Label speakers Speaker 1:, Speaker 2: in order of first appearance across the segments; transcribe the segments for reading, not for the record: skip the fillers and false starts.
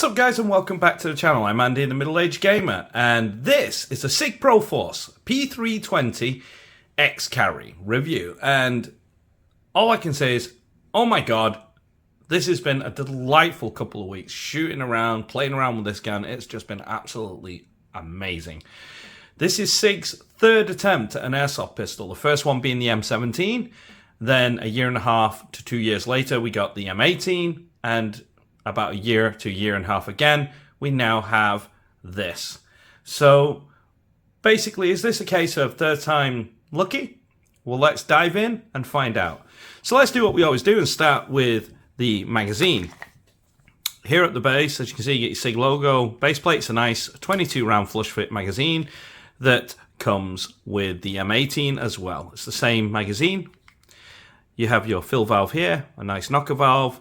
Speaker 1: up guys and welcome back to the channel. I'm Andy, the middle-aged gamer, and this is a Sig Proforce P320 X-Carry review. And all I can say is, oh my god, this has been a delightful couple of weeks shooting around, playing around with this gun. It's just been absolutely amazing. This is Sig's third attempt at an airsoft pistol, the first one being the M17. Then a year and a half to 2 years later, we got the M18, and about a year to a year and a half again, we now have this. So basically, is this a case of third time lucky? Well, let's dive in and find out. So let's do what we always do and start with the magazine. Here at the base, as you can see, you get your Sig logo. Base plate's a nice 22 round flush fit magazine that comes with the M18 as well. It's the same magazine. You have your fill valve here, a nice knocker valve,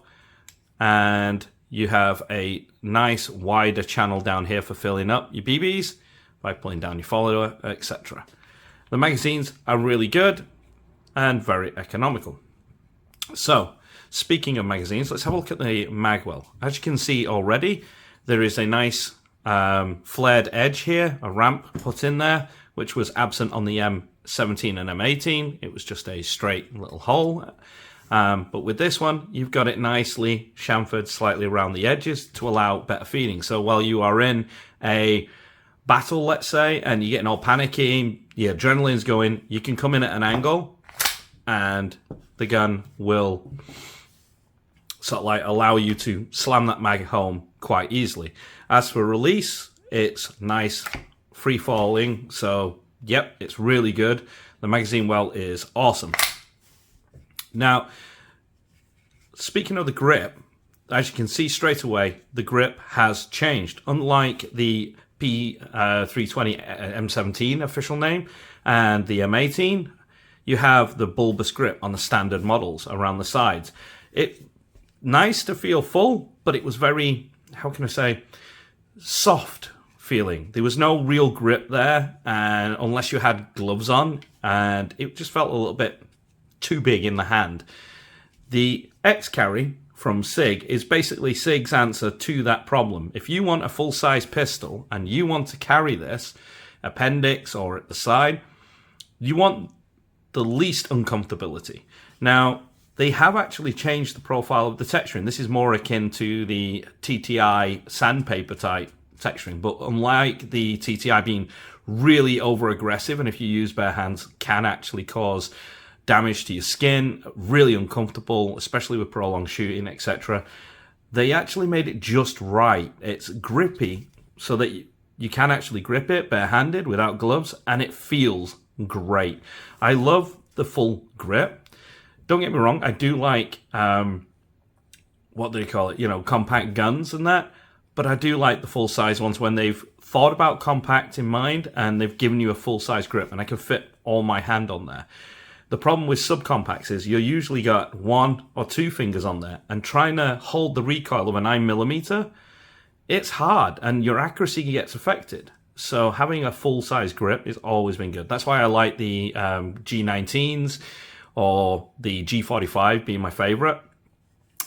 Speaker 1: and you have a nice wider channel down here for filling up your BBs by pulling down your follower, etc. The magazines are really good and very economical. So, speaking of magazines, let's have a look at the magwell. As you can see already, there is a nice flared edge here, a ramp put in there, which was absent on the M17 and M18. It was just a straight little hole. But with this one, you've got it nicely chamfered slightly around the edges to allow better feeding. So while you are in a battle, let's say, and you're getting all panicky, your adrenaline's going, you can come in at an angle and the gun will sort of like allow you to slam that mag home quite easily. As for release, it's nice free falling. So yep, it's really good. The magazine well is awesome. Now, speaking of the grip, as you can see straight away, the grip has changed. Unlike the P320 M17 official name and the M18, you have the bulbous grip on the standard models around the sides. It's nice to feel full, but it was very, how can I say, soft feeling. There was no real grip there, and unless you had gloves on, and it just felt a little bit too big in the hand. The X-Carry from Sig is basically Sig's answer to that problem. If you want a full-size pistol and you want to carry this appendix or at the side, you want the least uncomfortability. Now, they have actually changed the profile of the texturing. This is more akin to the TTI sandpaper type texturing, but unlike the TTI being really over-aggressive, and if you use bare hands can actually cause damage to your skin, really uncomfortable, especially with prolonged shooting, etc. They actually made it just right. It's grippy so that you can actually grip it barehanded without gloves, and it feels great. I love the full grip. Don't get me wrong, I do like, what do you call it, compact guns and that, but I do like the full-size ones when they've thought about compact in mind and they've given you a full-size grip, and I can fit all my hand on there. The problem with subcompacts is you usually got 1 or 2 fingers on there, and trying to hold the recoil of a 9mm, it's hard and your accuracy gets affected. So having a full-size grip has always been good. That's why I like the G19s or the G45 being my favorite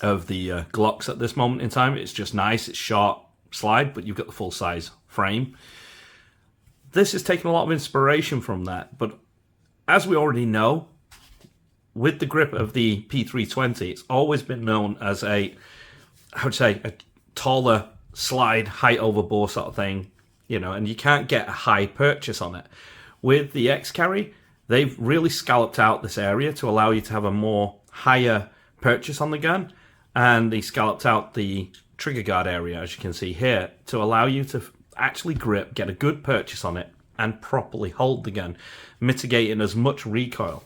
Speaker 1: of the Glocks at this moment in time. It's just nice, it's short slide, but you've got the full-size frame. This has taken a lot of inspiration from that, but as we already know, with the grip of the P320, it's always been known as a taller slide, height over bore sort of thing, and you can't get a high purchase on it. With the X-Carry, they've really scalloped out this area to allow you to have a more higher purchase on the gun, and they scalloped out the trigger guard area, as you can see here, to allow you to actually grip, get a good purchase on it, and properly hold the gun, mitigating as much recoil.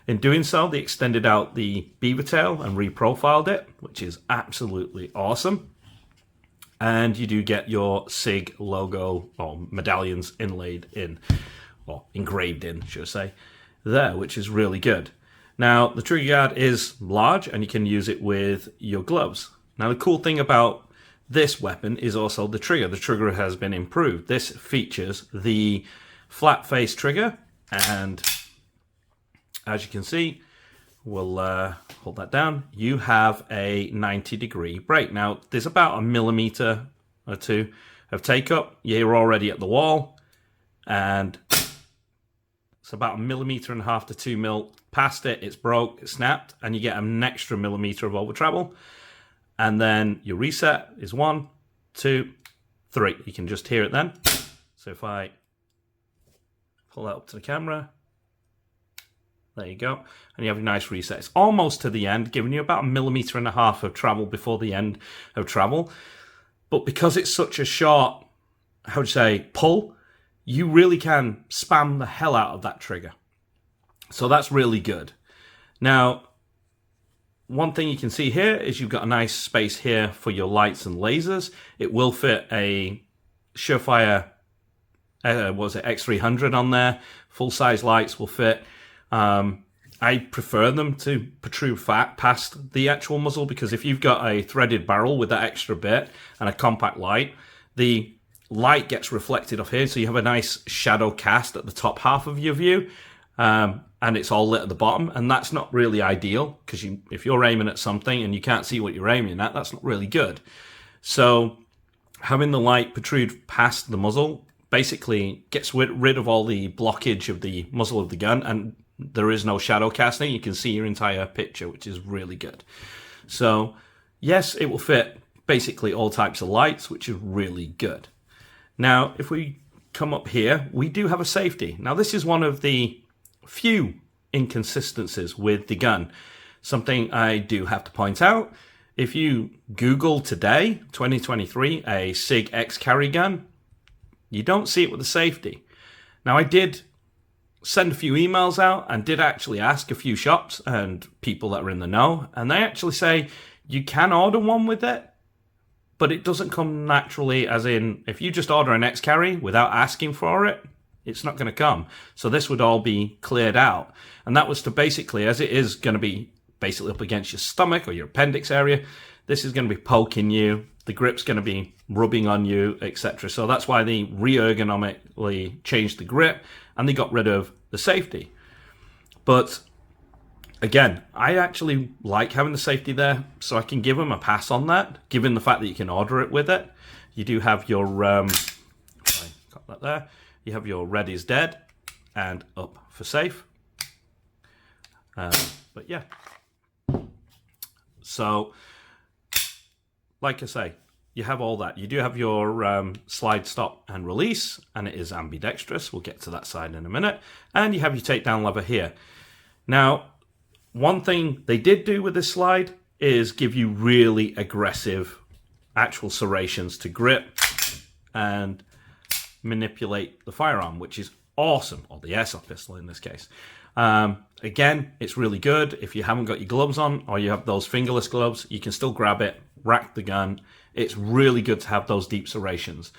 Speaker 1: In doing so, they extended out the beaver tail and reprofiled it, which is absolutely awesome. And you do get your Sig logo or medallions inlaid in, or engraved in, should I say, there, which is really good. Now, the trigger guard is large and you can use it with your gloves. Now, the cool thing about this weapon is also the trigger. The trigger has been improved. This features the flat face trigger, and as you can see, we'll hold that down. You have a 90-degree break. Now, there's about a millimeter or two of take up, you're already at the wall, and it's about 1.5 millimeters to 2 mil past it. It's broke, it snapped, and you get an extra millimeter of over travel. And then your reset is 1, 2, 3. You can just hear it then. So if I pull that up to the camera, there you go, and you have a nice reset. It's almost to the end, giving you about 1.5 millimeters of travel before the end of travel. But because it's such a short, how would you say, pull, you really can spam the hell out of that trigger. So that's really good. Now, one thing you can see here is you've got a nice space here for your lights and lasers. It will fit a Surefire, X300 on there. Full-size lights will fit. I prefer them to protrude past the actual muzzle, because if you've got a threaded barrel with that extra bit and a compact light, the light gets reflected off here, so you have a nice shadow cast at the top half of your view, and it's all lit at the bottom, and that's not really ideal, because if you're aiming at something and you can't see what you're aiming at, that's not really good. So having the light protrude past the muzzle basically gets rid of all the blockage of the muzzle of the gun, and there is no shadow casting. You can see your entire picture, which is really good. So yes, it will fit basically all types of lights, which is really good. Now, if we come up here, we do have a safety. Now, this is one of the few inconsistencies with the gun. Something I do have to point out. If you Google today, 2023, a Sig X carry gun, you don't see it with the safety. Now, I did send a few emails out and did actually ask a few shops and people that are in the know, and they actually say you can order one with it, but it doesn't come naturally, as in, if you just order an X carry without asking for it, it's not going to come. So this would all be cleared out. And that was to basically, as it is going to be basically up against your stomach or your appendix area, this is going to be poking you, the grip's going to be rubbing on you, etc. So that's why they re-ergonomically changed the grip and they got rid of the safety. But again, I actually like having the safety there, so I can give them a pass on that, given the fact that you can order it with it. You do have your, sorry, got that there. You have your red is dead and up for safe. But yeah. So, like I say, you have all that. You do have your slide, stop, and release, and it is ambidextrous. We'll get to that side in a minute. And you have your takedown lever here. Now, one thing they did do with this slide is give you really aggressive actual serrations to grip and manipulate the firearm, which is awesome, or the airsoft pistol in this case. Again, it's really good. If you haven't got your gloves on or you have those fingerless gloves, you can still grab it, rack the gun. It's really good to have those deep serrations.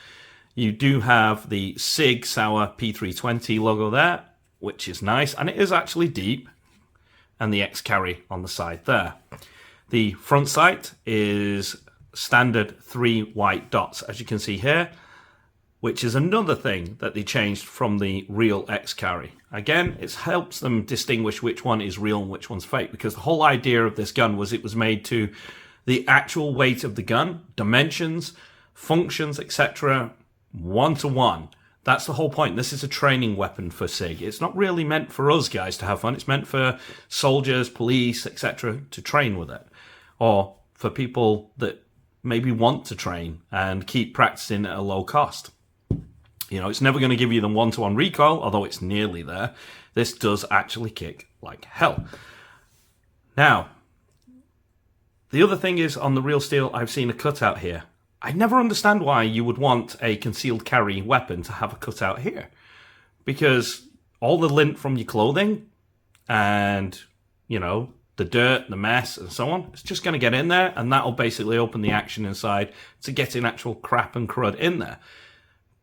Speaker 1: You do have the Sig Sauer P320 logo there, which is nice, and it is actually deep, and the X carry on the side there. The front sight is standard 3 white dots, as you can see here, which is another thing that they changed from the real X carry. Again, it helps them distinguish which one is real and which one's fake, because the whole idea of this gun was it was made to the actual weight of the gun, dimensions, functions, etc., 1-to-1. That's the whole point. This is a training weapon for SIG. It's not really meant for us guys to have fun. It's meant for soldiers, police, etc. to train with it, or for people that maybe want to train and keep practicing at a low cost. You know, it's never going to give you the 1-to-1 recoil, although it's nearly there. This does actually kick like hell. Now, the other thing is, on the real steel, I've seen a cutout here. I never understand why you would want a concealed carry weapon to have a cutout here. Because all the lint from your clothing and, you know, the dirt, the mess, and so on, it's just going to get in there, and that'll basically open the action inside to getting actual crap and crud in there.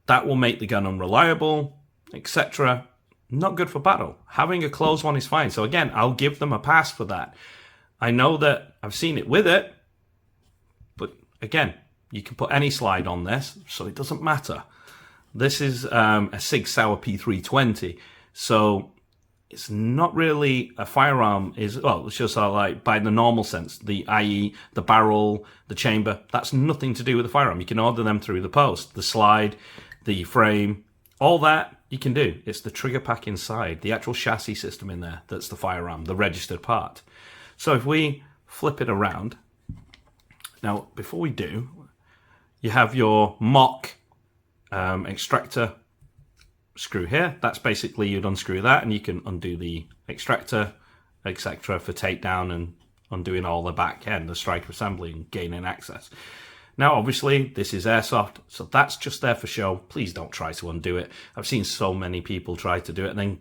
Speaker 1: That will make the gun unreliable, etc. Not good for battle. Having a closed one is fine. So again, I'll give them a pass for that. I know that I've seen it with it, but again, you can put any slide on this, so it doesn't matter. This is a Sig Sauer P320, so it's not really a firearm. Well, it's just like by the normal sense, i.e. the barrel, the chamber. That's nothing to do with the firearm. You can order them through the post, the slide, the frame, all that you can do. It's the trigger pack inside, the actual chassis system in there that's the firearm, the registered part. So if we flip it around, now before we do, you have your mock extractor screw here. That's basically, you'd unscrew that and you can undo the extractor, etc. for takedown and undoing all the back end, the striker assembly, and gaining access. Now, obviously, this is Airsoft, so that's just there for show. Please don't try to undo it. I've seen so many people try to do it and then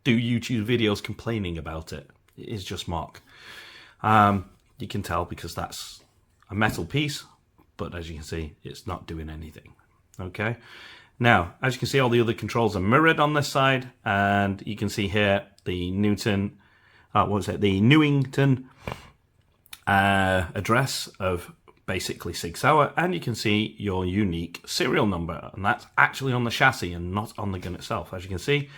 Speaker 1: do YouTube videos complaining about it. It is just mock. You can tell because that's a metal piece, but as you can see, it's not doing anything. Okay. Now, as you can see, all the other controls are mirrored on this side, and you can see here the Newington address of basically Sig Sauer, and you can see your unique serial number, and that's actually on the chassis and not on the gun itself. As you can see,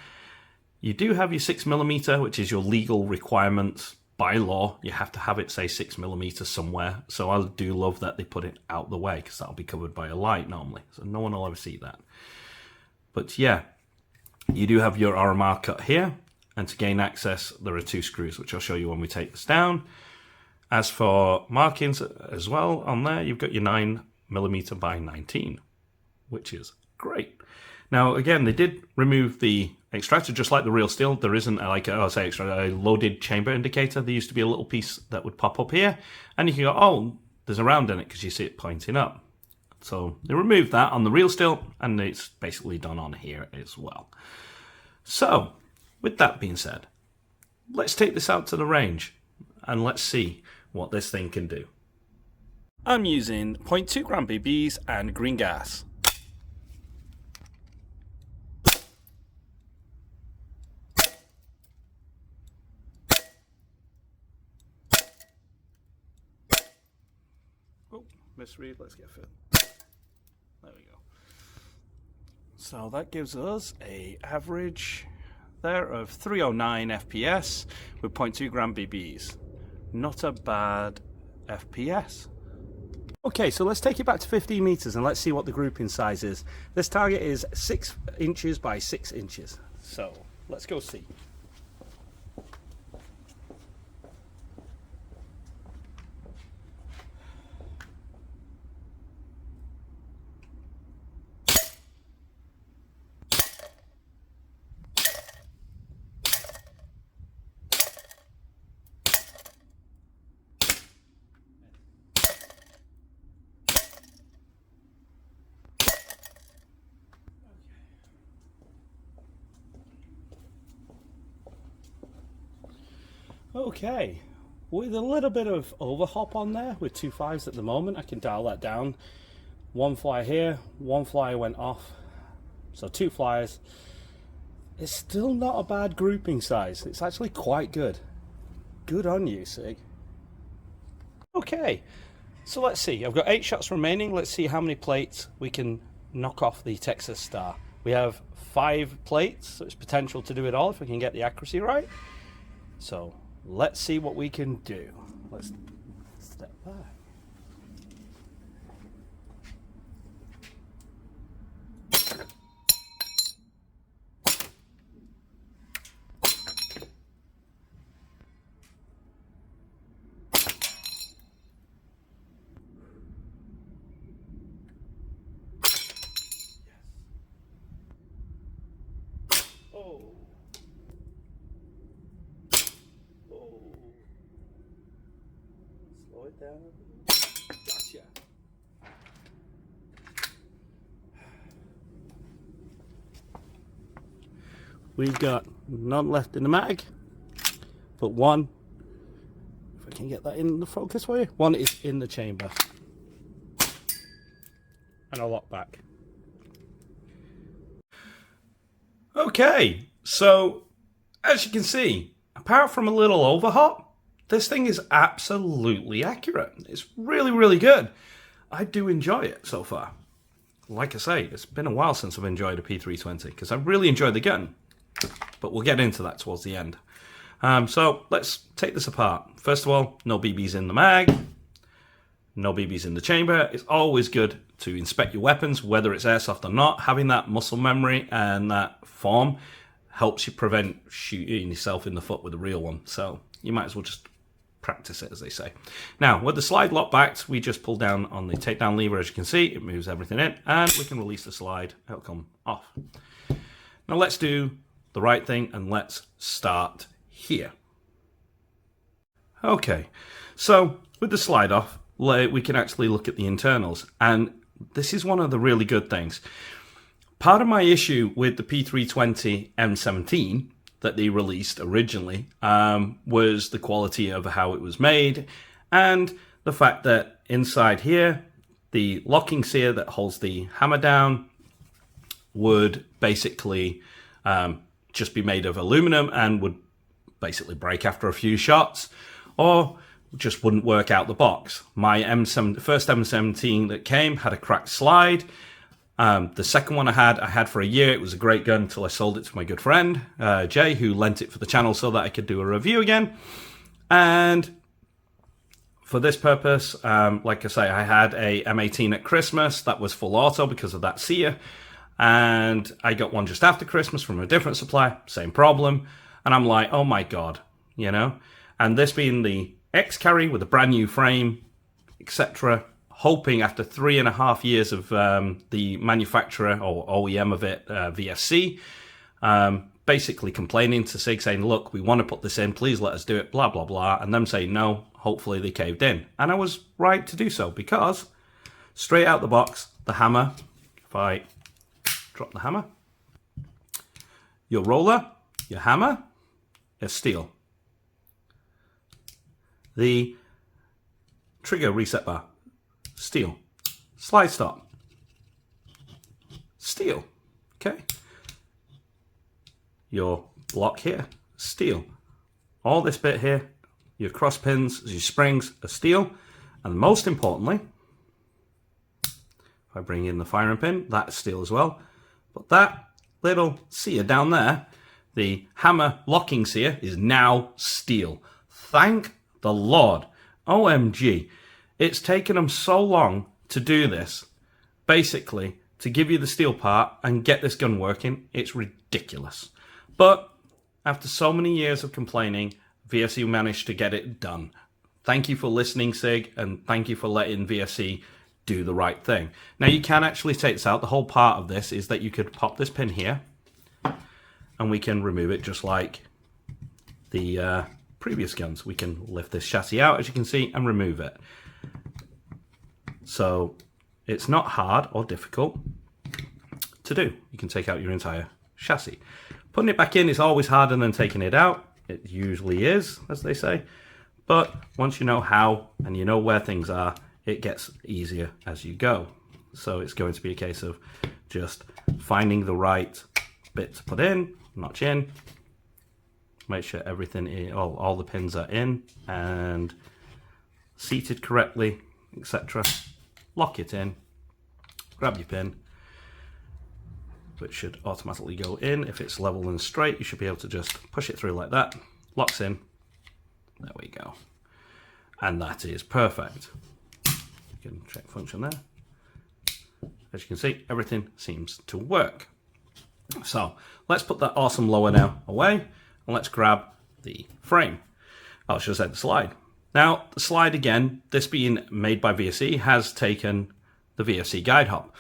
Speaker 1: you do have your 6mm, which is your legal requirement by law. You have to have it say 6mm somewhere. So I do love that they put it out the way, because that'll be covered by a light normally, so no one will ever see that. But yeah, you do have your RMR cut here, and to gain access there are 2 screws, which I'll show you when we take this down. As for markings as well on there, you've got your 9mm by 19, which is great. Now, again, they did remove the extractor, just like the real steel. There isn't a loaded chamber indicator. There used to be a little piece that would pop up here, and you can go, oh, there's a round in it, because you see it pointing up. So they removed that on the real steel, and it's basically done on here as well. So, with that being said, let's take this out to the range, and let's see what this thing can do. I'm using 0.2 gram BBs and green gas. Oh, misread, let's get fit. There we go. So that gives us an average there of 309 FPS with 0.2 gram BBs. Not a bad FPS. Okay, so let's take it back to 15 meters and let's see what the grouping size is. This target is 6 inches by 6 inches. So let's go see. Okay, with a little bit of overhop on there with 2 5s at the moment, I can dial that down. 1 fly here, 1 fly went off, so 2 flyers. It's still not a bad grouping size. It's actually quite good. Good on you, Sig. Okay, so let's see. I've got 8 shots remaining. Let's see how many plates we can knock off the Texas Star. We have 5 plates, so it's potential to do it all if we can get the accuracy right. So let's see what we can do. Let's step back. Oh. Slow it down. Gotcha. We've got none left in the mag, but 1, if I can get that in the focus for you, 1 is in the chamber. And I'll lock back. Okay, so as you can see, apart from a little overhop, this thing is absolutely accurate. It's really, really good. I do enjoy it so far. Like I say, it's been a while since I've enjoyed a P320 because I really enjoyed the gun. but we'll get into that towards the end. So let's take this apart. First of all, no BBs in the mag, no BBs in the chamber. It's always good to inspect your weapons, whether it's airsoft or not. Having that muscle memory and that form helps you prevent shooting yourself in the foot with a real one. So you might as well just practice it, as they say. Now, with the slide lock backed, we just pull down on the takedown lever. As you can see, it moves everything in, and we can release the slide. It'll come off. Now let's do the right thing, and let's start here. Okay, so with the slide off, we can actually look at the internals, and this is one of the really good things. Part of my issue with the P320 M17 that they released originally was the quality of how it was made, and the fact that inside here, the locking sear that holds the hammer down would basically just be made of aluminum and would basically break after a few shots, or just wouldn't work out the box. My first M17 that came had a cracked slide. The second one I had for a year. It was a great gun until I sold it to my good friend, Jay, who lent it for the channel so that I could do a review again. And for this purpose, like I say, I had a M18 at Christmas that was full auto because of that sear. And I got one just after Christmas from a different supplier, same problem. And I'm like, oh my God, you know? And this being the X carry with a brand new frame, etc., hoping after 3.5 years of the manufacturer or OEM of it, VSC, basically complaining to Sig, saying, look, we want to put this in, please let us do it, blah, blah, blah. And them saying no, hopefully they caved in. And I was right to do so, because straight out the box, the hammer, if I drop the hammer, your roller, your hammer is steel. The trigger reset bar, steel. Slide stop, steel. Okay. Your block here, steel. All this bit here, your cross pins, your springs are steel. And most importantly, if I bring in the firing pin, that's steel as well. But that little sear down there, the hammer locking sear, is now steel. Thank the Lord. OMG. It's taken them so long to do this, basically, to give you the steel part and get this gun working. It's ridiculous. But after so many years of complaining, VSC managed to get it done. Thank you for listening, Sig, and thank you for letting VSC do the right thing. Now, you can actually take this out. The whole part of this is that you could pop this pin here, and we can remove it just like the previous guns. We can lift this chassis out, as you can see, and remove it. So it's not hard or difficult to do. You can take out your entire chassis. Putting it back in is always harder than taking it out. It usually is, as they say. But once you know how and you know where things are, it gets easier as you go. So it's going to be a case of just finding the right bit to put in, notch in, make sure everything is, all the pins are in and seated correctly, etc. Lock it in, grab your pin, which should automatically go in. If it's level and straight, you should be able to just push it through like that. Locks in. There we go. And that is perfect. You can check function there. As you can see, everything seems to work. So let's put that awesome lower now away, and let's grab the frame. I should have said the slide. Now, the slide, again, this being made by VSC, has taken the VSC guide hop.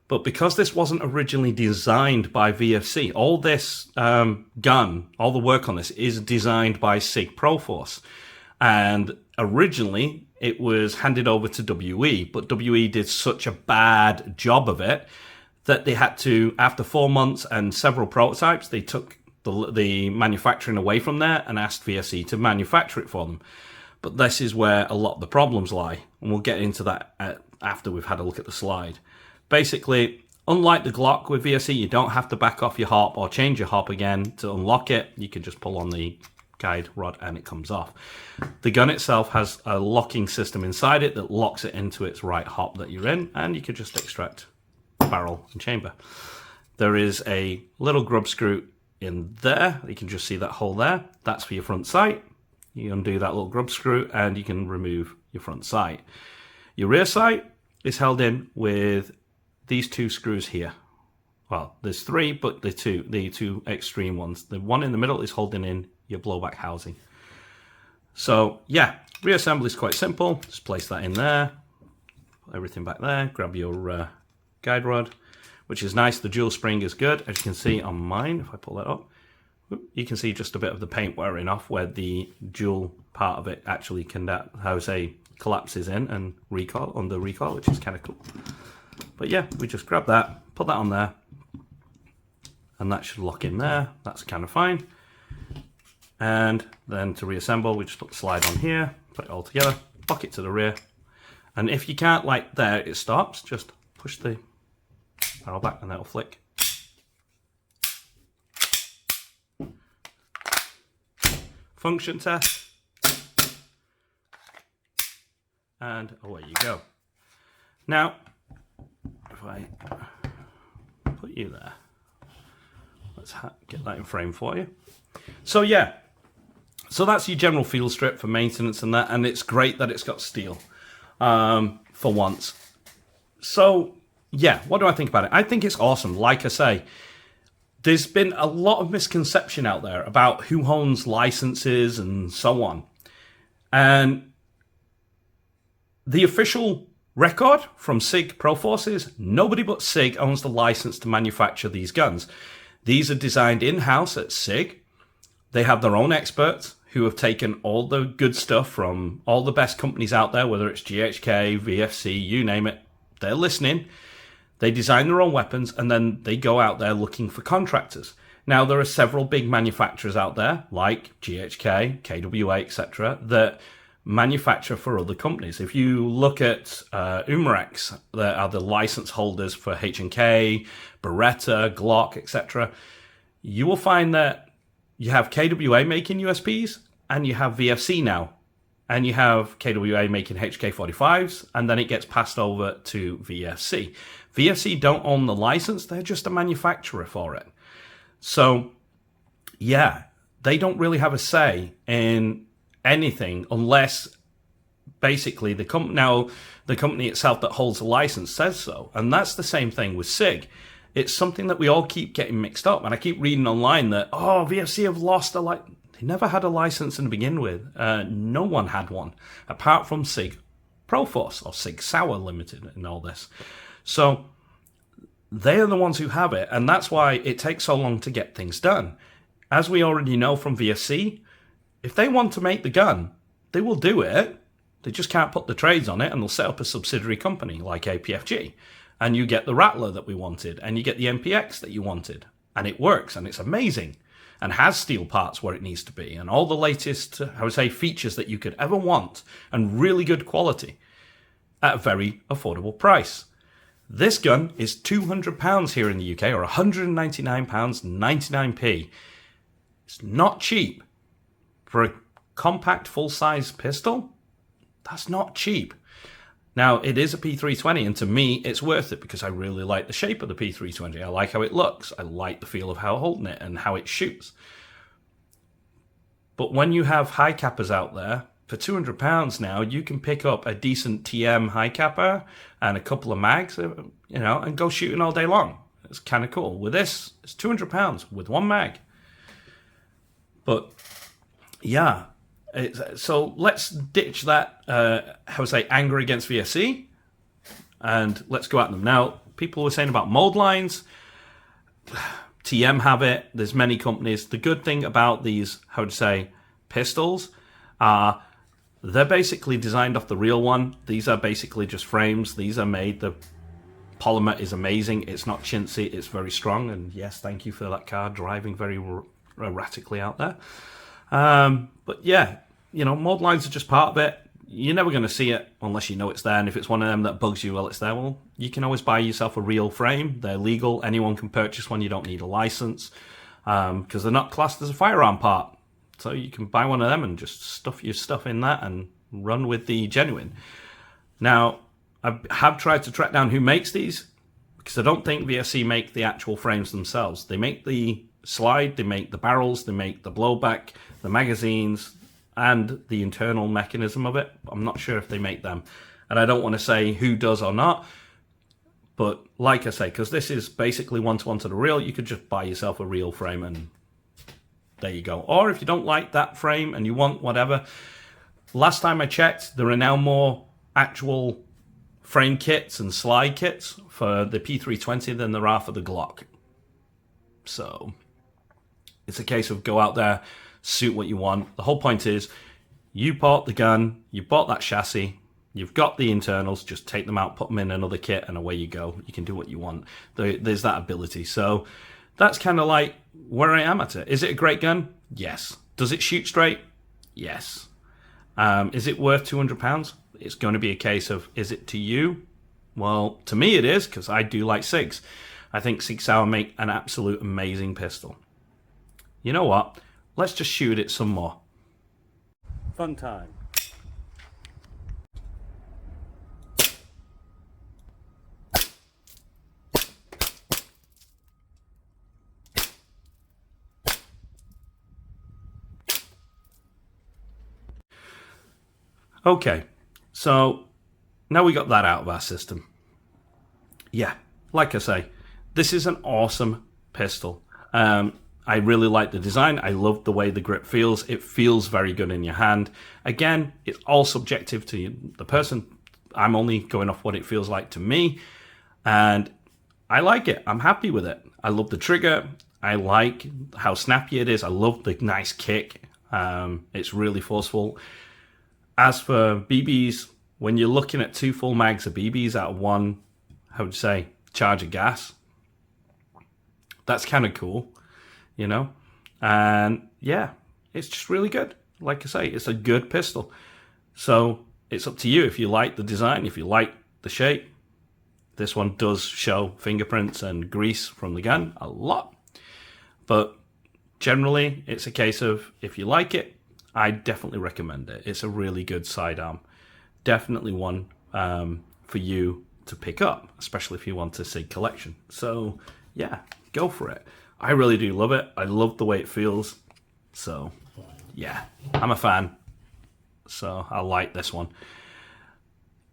Speaker 1: But because this wasn't originally designed by VSC, all this gun, all the work on this is designed by Sig Proforce. And originally, it was handed over to WE, but WE did such a bad job of it that they had to, after 4 months and several prototypes, they took the manufacturing away from there and asked VSC to manufacture it for them. But this is where a lot of the problems lie, and we'll get into that after we've had a look at the slide. Basically, unlike the Glock with VSC, you don't have to back off your hop or change your hop again to unlock it. You can just pull on the guide rod and it comes off. The gun itself has a locking system inside it that locks it into its right hop that you're in, and you can just extract barrel and chamber. There is a little grub screw in there. You can just see that hole there. That's for your front sight. You undo that little grub screw and you can remove your front sight. Your rear sight is held in with these two screws here. Well, there's three, but the two extreme ones. The one in the middle is holding in your blowback housing. So yeah, reassembly is quite simple. Just place that in there, put everything back there, grab your guide rod, which is nice. The dual spring is good. As you can see on mine, if I pull that up, you can see just a bit of the paint wearing off where the dual part of it actually can, how to say, collapses in and recoil, under recoil, which is kind of cool. But yeah, we just grab that, put that on there, and that should lock in there. That's kind of fine. And then to reassemble, we just put the slide on here, put it all together, lock it to the rear. And if you can't, like there, it stops, just push the barrel back and that'll flick. Function test. And away you go. Now, if I put you there, let's get that in frame for you. So yeah, so that's your general field strip for maintenance and that, and it's great that it's got steel for once. So yeah, what do I think about it? I think it's awesome. Like I say, there's been a lot of misconception out there about who owns licenses and so on. And the official record from Sig Proforce is nobody but Sig owns the license to manufacture these guns. These are designed in-house at Sig. They have their own experts who have taken all the good stuff from all the best companies out there, whether it's GHK, VFC, you name it. They're listening. They design their own weapons, and then they go out there looking for contractors. Now, there are several big manufacturers out there, like GHK, KWA, etc., that manufacture for other companies. If you look at Umarex, that are the license holders for H&K, Beretta, Glock, etc., you will find that you have KWA making USPs, and you have VFC now. And you have KWA making HK45s, and then it gets passed over to VFC. VFC don't own the license, they're just a manufacturer for it. So, yeah, they don't really have a say in anything unless basically the company itself that holds the license says so. And that's the same thing with SIG. It's something that we all keep getting mixed up. And I keep reading online that, oh, VFC have lost a license. They never had a license to begin with. No one had one, apart from Sig Proforce or Sig Sauer Limited in all this. So they are the ones who have it, and that's why it takes so long to get things done. As we already know from VFC, if they want to make the gun, they will do it. They just can't put the trades on it, and they'll set up a subsidiary company like APFG. And you get the Rattler that we wanted, and you get the MPX that you wanted. And it works, and it's amazing, and has steel parts where it needs to be, and all the latest, I would say, features that you could ever want, and really good quality, at a very affordable price. This gun is £200 here in the UK, or £199.99p. It's not cheap. For a compact full-size pistol, that's not cheap. Now, it is a P320, and to me, it's worth it because I really like the shape of the P320. I like how it looks. I like the feel of how holding it and how it shoots. But when you have high cappers out there, for £200 now, you can pick up a decent TM high capper and a couple of mags, and go shooting all day long. It's kind of cool. With this, it's £200 with one mag. But, yeah. So let's ditch that, anger against VFC, and let's go at them. Now, people were saying about mold lines. TM have it. There's many companies. The good thing about these, pistols are they're basically designed off the real one. These are basically just frames. These are made. The polymer is amazing. It's not chintzy. It's very strong. And yes, thank you for that car driving very erratically out there. But yeah, mold lines are just part of it. You're never going to see it unless you know it's there. And if it's one of them that bugs you while it's there, well, you can always buy yourself a real frame. They're legal. Anyone can purchase one. You don't need a license because they're not classed as a firearm part. So you can buy one of them and just stuff your stuff in that and run with the genuine. Now, I have tried to track down who makes these because I don't think VSC make the actual frames themselves. They make the slide, they make the barrels, they make the blowback, the magazines, and the internal mechanism of it. I'm not sure if they make them, and I don't want to say who does or not, but like I say, because this is basically one-to-one to the reel, you could just buy yourself a reel frame and there you go. Or if you don't like that frame and you want whatever, last time I checked, there are now more actual frame kits and slide kits for the P320 than there are for the Glock. So it's a case of go out there, suit what you want. The whole point is you bought the gun, you bought that chassis, you've got the internals, just take them out, put them in another kit, and away you go. You can do what you want. There's that ability. So that's kind of like where I am at it. Is it a great gun? Yes. Does it shoot straight? Yes. Is it worth £200? It's going to be a case of, is it to you? Well, to me it is, because I do like SIGs. I think Sig Sauer make an absolute amazing pistol. You know what? Let's just shoot it some more. Fun time. Okay, so now we got that out of our system. Yeah, like I say, this is an awesome pistol. I really like the design. I love the way the grip feels. It feels very good in your hand. Again, it's all subjective to the person. I'm only going off what it feels like to me. And I like it. I'm happy with it. I love the trigger. I like how snappy it is. I love the nice kick. It's really forceful. As for BBs, when you're looking at 2 full mags of BBs out of one, how would you say, charge of gas, that's kind of cool, you know? And yeah, it's just really good. Like I say, it's a good pistol. So it's up to you if you like the design, if you like the shape. This one does show fingerprints and grease from the gun a lot. But generally, it's a case of if you like it, I definitely recommend it. It's a really good sidearm. Definitely one for you to pick up, especially if you want a SIG collection. So yeah, go for it. I really do love it. I love the way it feels. So yeah, I'm a fan. So I like this one.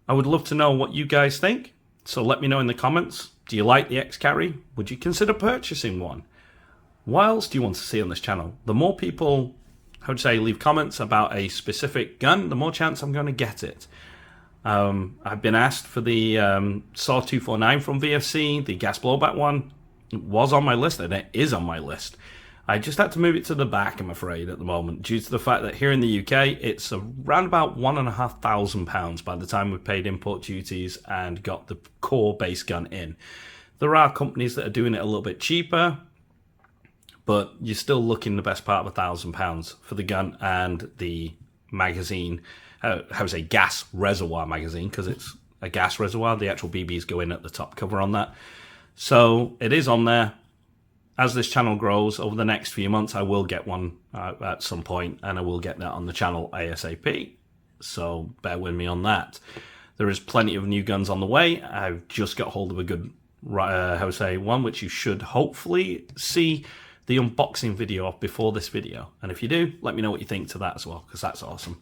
Speaker 1: I would love to know what you guys think. So let me know in the comments. Do you like the X-Carry? Would you consider purchasing one? What else do you want to see on this channel? The more people, I would say, leave comments about a specific gun, the more chance I'm going to get it. I've been asked for the SAW 249 from VFC, the gas blowback one. It was on my list, and it is on my list. I just had to move it to the back, I'm afraid, at the moment, due to the fact that here in the UK, it's around about £1,500 by the time we've paid import duties and got the core base gun in. There are companies that are doing it a little bit cheaper, but you're still looking the best part of £1,000 for the gun and the magazine, gas reservoir magazine, because it's a gas reservoir. The actual BBs go in at the top cover on that. So it is on there. As this channel grows over the next few months, I will get one at some point, and I will get that on the channel ASAP. So bear with me on that. There is plenty of new guns on the way. I've just got hold of a good, one which you should hopefully see the unboxing video of before this video. And if you do, let me know what you think to that as well, because that's awesome.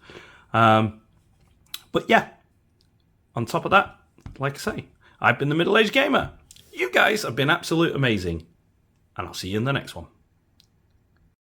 Speaker 1: But yeah, on top of that, like I say, I've been the Middle-Aged Gamer. You guys have been absolute amazing. And I'll see you in the next one.